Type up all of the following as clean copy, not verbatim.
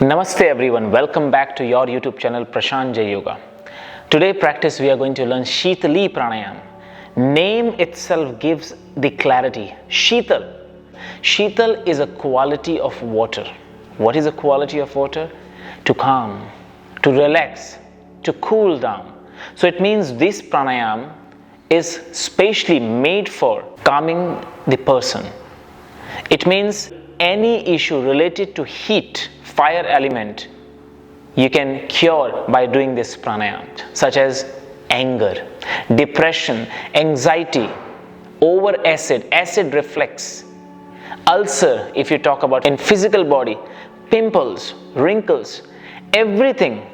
Namaste everyone, welcome back to your YouTube channel Prashant Jay Yoga. Today practice we are going to learn Shitali Pranayam. Name itself gives the clarity. Shital. Shital is a quality of water. What is a quality of water? To calm, to relax, to cool down. So it means this pranayam is specially made for calming the person. It means any issue related to heat, fire element, you can cure by doing this pranayam, such as anger, depression, anxiety, over acid reflux, ulcer, if you talk about in physical body, pimples, wrinkles, everything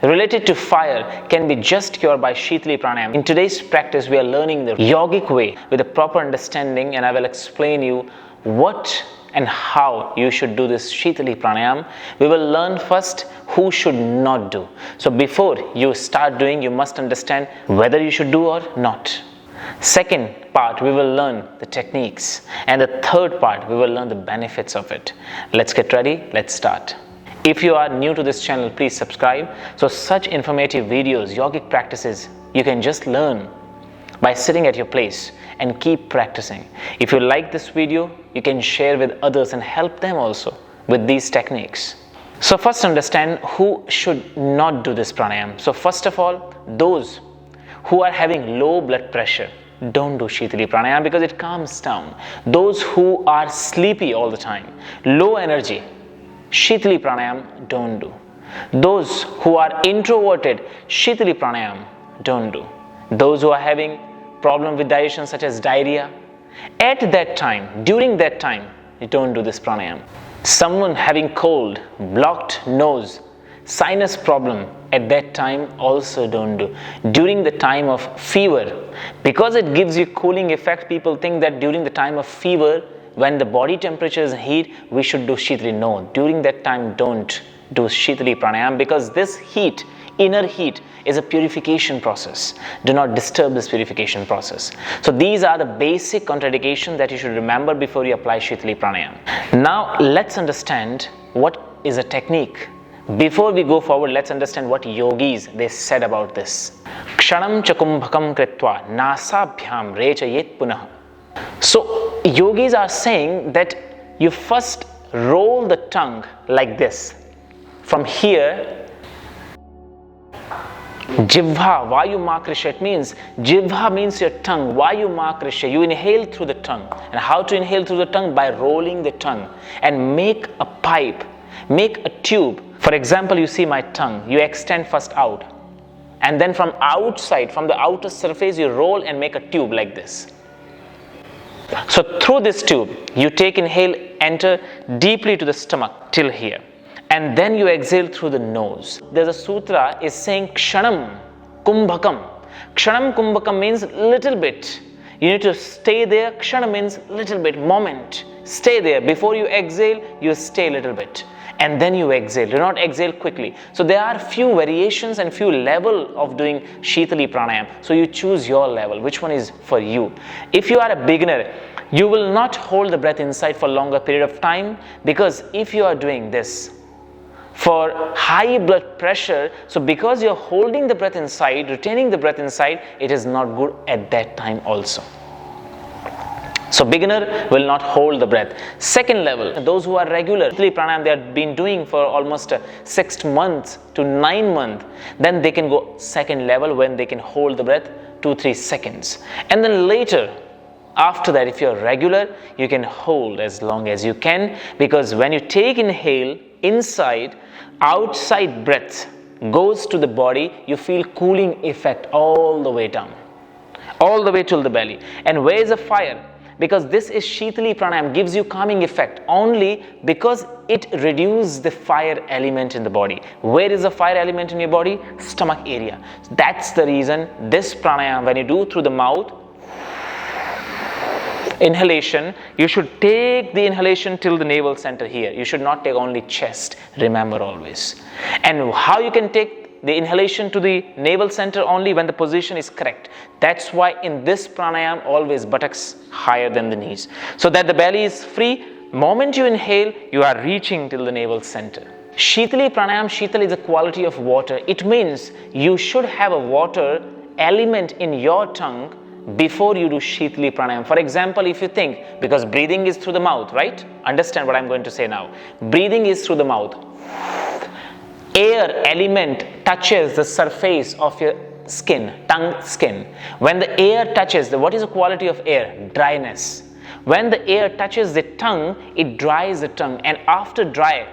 related to fire can be just cured by Shitali Pranayam. In today's practice, we are learning the yogic way with a proper understanding, and I will explain you what and how you should do this Shitali Pranayam. We will learn first who should not do. So before you start doing, you must understand whether you should do or not. Second part, we will learn the techniques, and the third part, we will learn the benefits of it. Let's get ready, let's start. If you are new to this channel, please subscribe. So such informative videos, yogic practices, you can just learn by sitting at your place and keep practicing. If you like this video, you can share with others and help them also with these techniques. So first understand who should not do this pranayam. So first of all, those who are having low blood pressure, don't do Shitali Pranayam because it calms down. Those who are sleepy all the time, low energy, Shitali Pranayam don't do. Those who are introverted, Shitali Pranayam don't do. Those who are having problem with digestion such as diarrhea, at that time, during that time, you don't do this pranayam. Someone having cold, blocked nose, sinus problem, at that time also don't do. During the time of fever, because it gives you cooling effect, people think that during the time of fever, when the body temperature is heat, we should do Shitali. No, during that time don't do Shitali Pranayam because this heat, inner heat, is a purification process. Do not disturb this purification process. So these are the basic contraindications that you should remember before you apply Shitali Pranayam. Now let's understand what is a technique. Before we go forward, let's understand what yogis they said about this. Kshanam cha kumbhakam kritva nasabhyam rechayet punah. So yogis are saying that you first roll the tongue like this. From here, Jivha, Vayu Makrisha, it means, Jivha means your tongue, Vayu Makrisha, you inhale through the tongue. And how to inhale through the tongue? By rolling the tongue and make a pipe, make a tube. For example, you see my tongue, you extend first out. And then from outside, from the outer surface, you roll and make a tube like this. So through this tube, you take inhale, enter deeply to the stomach till here. And then you exhale through the nose. There's a sutra is saying Kshanam Kumbhakam. Kshanam Kumbhakam means little bit. You need to stay there. Kshanam means little bit, moment. Stay there. Before you exhale, you stay a little bit. And then you exhale. Do not exhale quickly. So there are few variations and few level of doing Shitali Pranayam. So you choose your level. Which one is for you? If you are a beginner, you will not hold the breath inside for longer period of time, because if you are doing this for high blood pressure, so because you're holding the breath inside, retaining the breath inside, it is not good at that time also. So beginner will not hold the breath. Second level, those who are regular Shitali Pranayam, they have been doing for almost 6 months to 9 months, then they can go second level when they can hold the breath 2-3 seconds. And then later, after that, if you're regular, you can hold as long as you can, because when you take inhale inside, outside breath goes to the body, you feel cooling effect all the way down, all the way till the belly. And where is the fire? Because this is Shitali Pranayam, gives you calming effect only because it reduces the fire element in the body. Where is the fire element in your body? Stomach area. That's the reason this pranayam, when you do through the mouth, inhalation, you should take the inhalation till the navel center here. You should not take only chest, remember always. And how you can take the inhalation to the navel center? Only when the position is correct. That's why in this pranayam always buttocks higher than the knees, so that the belly is free. Moment you inhale, you are reaching till the navel center. Shitali pranayam, Shital is a quality of water. It means you should have a water element in your tongue before you do Shitali pranayam. For example, if you think, because breathing is through the mouth, right? Understand what I'm going to say now. Breathing is through the mouth. Air element touches the surface of your skin, tongue skin. When the air touches, what is the quality of air? Dryness. When the air touches the tongue, it dries the tongue, and after dry,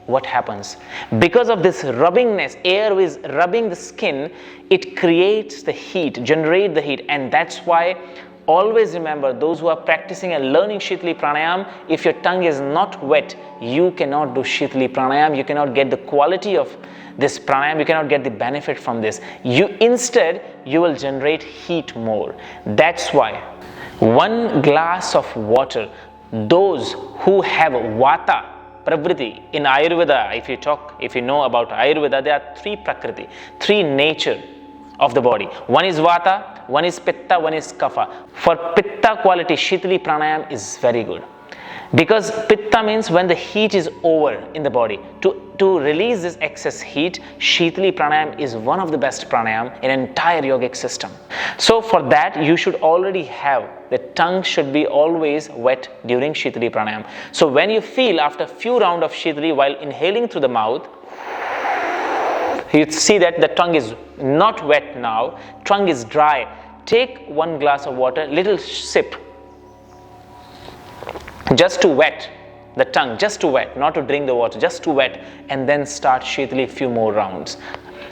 what happens? Because of this rubbingness, air is rubbing the skin, it creates the heat, generate the heat, and that's why always remember, those who are practicing and learning Shitali pranayam, if your tongue is not wet, you cannot do Shitali pranayam, you cannot get the quality of this pranayam, you cannot get the benefit from this. Instead, you will generate heat more. That's why 1 glass of water, those who have vata, pravriti, in Ayurveda, if you know about Ayurveda, there are 3 prakriti, 3 nature of the body. One is vata, one is pitta, one is kapha. For pitta quality, Shitali pranayam is very good. Because pitta means when the heat is over in the body. To release this excess heat, Shitali pranayam is one of the best pranayam in entire yogic system. So for that, you should already have, the tongue should be always wet during Shitali pranayam. So when you feel after few rounds of Shitali while inhaling through the mouth, you see that the tongue is not wet now, tongue is dry. Take 1 glass of water, little sip, just to wet the tongue, just to wet, not to drink the water, just to wet, and then start Shitali few more rounds.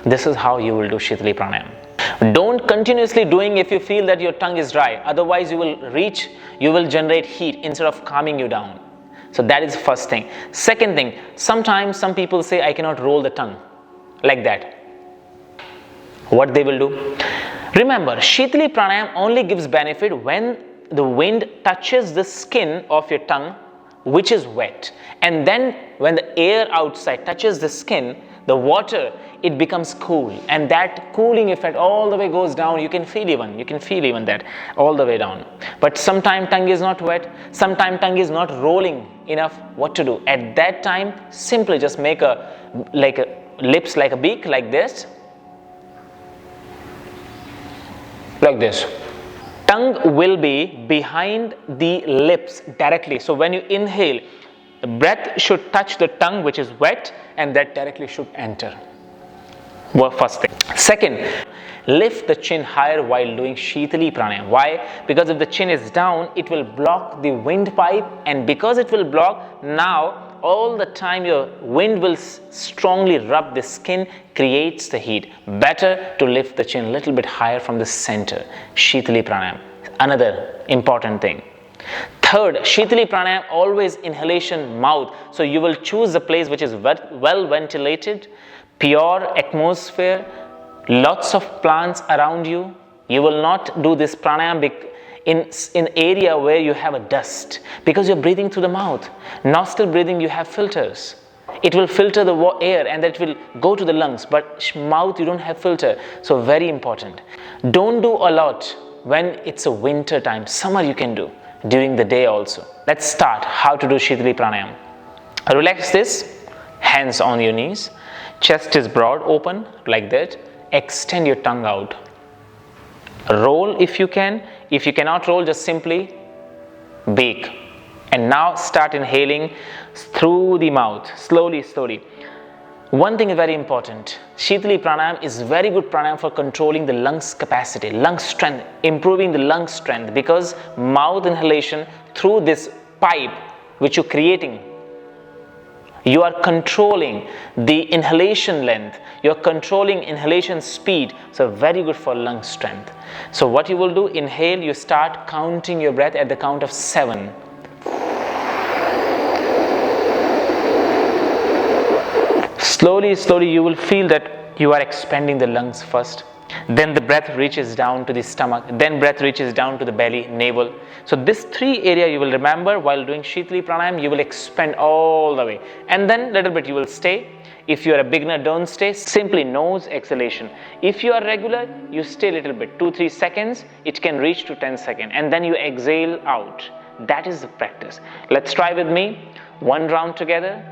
This is how you will do Shitali pranayam. Don't continuously doing if you feel that your tongue is dry, otherwise you will generate heat instead of calming you down. So that is the first thing. Second thing, sometimes some people say, I cannot roll the tongue. Like that. What they will do? Remember, Shitali pranayam only gives benefit when the wind touches the skin of your tongue, which is wet. And then when the air outside touches the skin, the water, it becomes cool. And that cooling effect all the way goes down. You can feel even that all the way down. But sometimes tongue is not wet. Sometimes tongue is not rolling enough. What to do? At that time, simply just make lips like a beak, like this. Like this. Tongue will be behind the lips directly. So when you inhale, the breath should touch the tongue, which is wet, and that directly should enter. Well, first thing. Second, lift the chin higher while doing Shitali pranayam. Why? Because if the chin is down, it will block the windpipe, and because it will block, now all the time your wind will strongly rub the skin, creates the heat. Better to lift the chin a little bit higher from the center. Shitali pranayam. Another important thing. Third, Shitali pranayam, always inhalation mouth. So you will choose a place which is well ventilated, pure atmosphere, lots of plants around you. You will not do this pranayam in area where you have a dust, because you're breathing through the mouth. Nostril breathing, you have filters. It will filter the air and that will go to the lungs, but mouth you don't have filter. So very important. Don't do a lot when it's a winter time. Summer you can do during the day also. Let's start how to do Shitali pranayam. Relax this, hands on your knees, chest is broad open like that. Extend your tongue out. Roll if you can. If you cannot roll, just simply bake. And now start inhaling through the mouth, slowly. One thing is very important. Shitali pranayam is very good pranayam for controlling the lungs capacity, lung strength, improving the lung strength, because mouth inhalation through this pipe which you're creating, you are controlling the inhalation length, you're controlling inhalation speed, so very good for lung strength. So what you will do, inhale, you start counting your breath at the count of 7. Slowly you will feel that you are expanding the lungs first. Then the breath reaches down to the stomach. Then breath reaches down to the belly, navel. So this 3 area you will remember while doing Shitali pranayam. You will expand all the way. And then little bit you will stay. If you are a beginner, don't stay. Simply nose exhalation. If you are regular, you stay a little bit. 2-3 seconds. It can reach to 10 seconds. And then you exhale out. That is the practice. Let's try with me. 1 round together.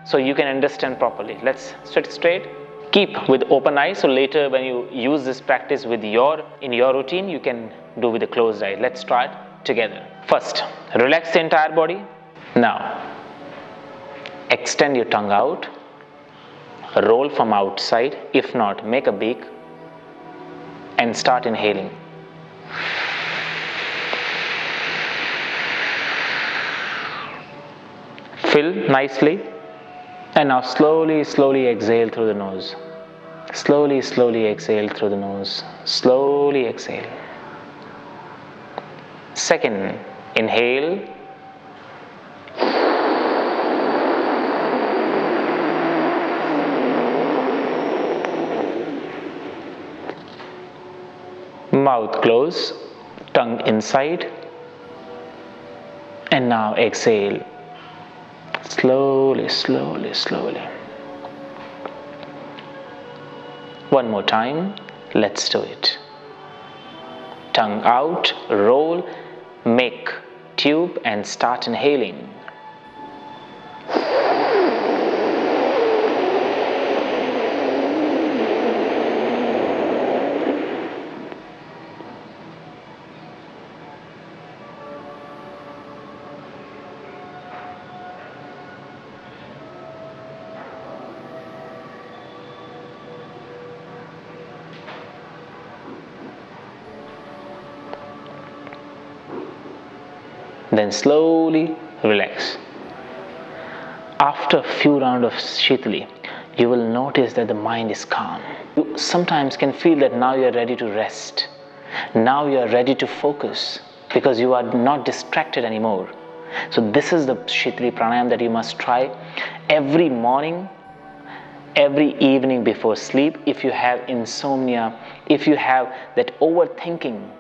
so you can understand properly. Let's sit straight. Keep with open eyes, so later when you use this practice in your routine, you can do with a closed eye. Let's start together. First, relax the entire body. Now, extend your tongue out. Roll from outside. If not, make a beak and start inhaling. Fill nicely, and now slowly exhale through the nose. Slowly exhale through the nose. Slowly exhale. Second, inhale. Mouth close, tongue inside, and now exhale. Slowly. One more time, let's do it. Tongue out, roll, make tube and start inhaling. Then slowly relax. After a few rounds of Shitali, you will notice that the mind is calm. You sometimes can feel that now you are ready to rest. Now you are ready to focus because you are not distracted anymore. So this is the Shitali Pranayam that you must try every morning, every evening before sleep. If you have insomnia, if you have that overthinking,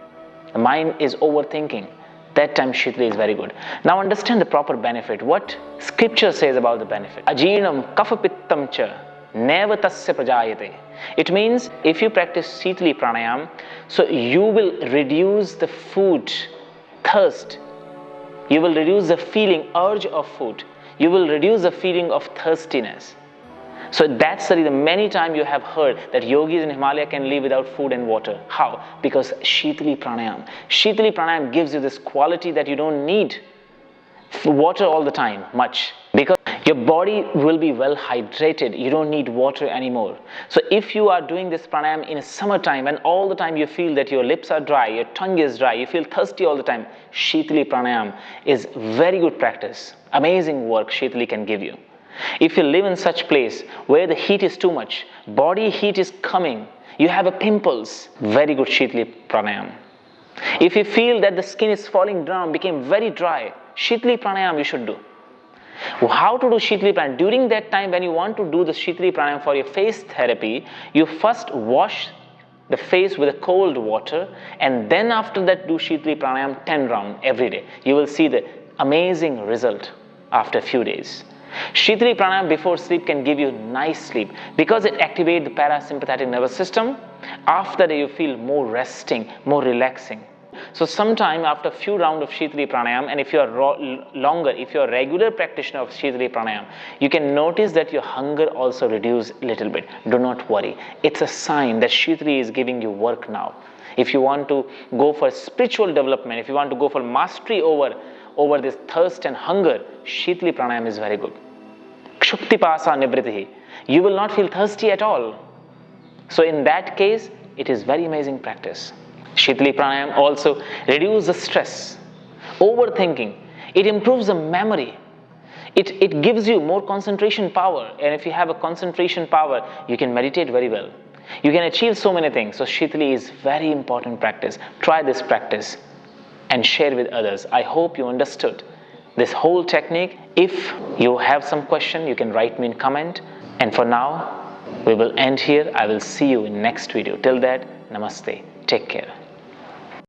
the mind is overthinking, that time Shitali is very good. Now understand the proper benefit. What scripture says about the benefit. Ajeenam kapapittam cha neva tasya prajayate. It means if you practice Shitali Pranayam, so you will reduce the food thirst. You will reduce the feeling, urge of food. You will reduce the feeling of thirstiness. So that's the reason many times you have heard that yogis in Himalaya can live without food and water. How? Because Shitali Pranayam. Shitali Pranayam gives you this quality that you don't need water all the time much, because your body will be well hydrated. You don't need water anymore. So if you are doing this pranayam in summertime and all the time you feel that your lips are dry, your tongue is dry, you feel thirsty all the time, Shitali Pranayam is very good practice. Amazing work Shitali can give you. If you live in such place where the heat is too much, body heat is coming, you have a pimples, very good Shitali Pranayam. If you feel that the skin is falling down, became very dry, Shitali Pranayam you should do. How to do Shitali Pranayam? During that time when you want to do the Shitali Pranayam for your face therapy, you first wash the face with a cold water and then after that do Shitali Pranayam 10 rounds every day. You will see the amazing result after a few days. Shitali Pranayam before sleep can give you nice sleep because it activates the parasympathetic nervous system. After that you feel more resting, more relaxing. So sometime after a few rounds of Shitali Pranayam, and if you are longer, if you are a regular practitioner of Shitali Pranayam, you can notice that your hunger also reduces a little bit. Do not worry. It's a sign that Shitali is giving you work now. If you want to go for spiritual development, if you want to go for mastery over this thirst and hunger, Shitali Pranayam is very good. Kshuktipasa nibritihi. You will not feel thirsty at all. So in that case, it is very amazing practice. Shitali Pranayam also reduces the stress, overthinking. It improves the memory. It gives you more concentration power. And if you have a concentration power, you can meditate very well. You can achieve so many things. So Shitali is very important practice. Try this practice and share with others. I hope you understood this whole technique. If you have some question, you can write me in comment. And for now, we will end here. I will see you in next video. Till that, namaste. Take care.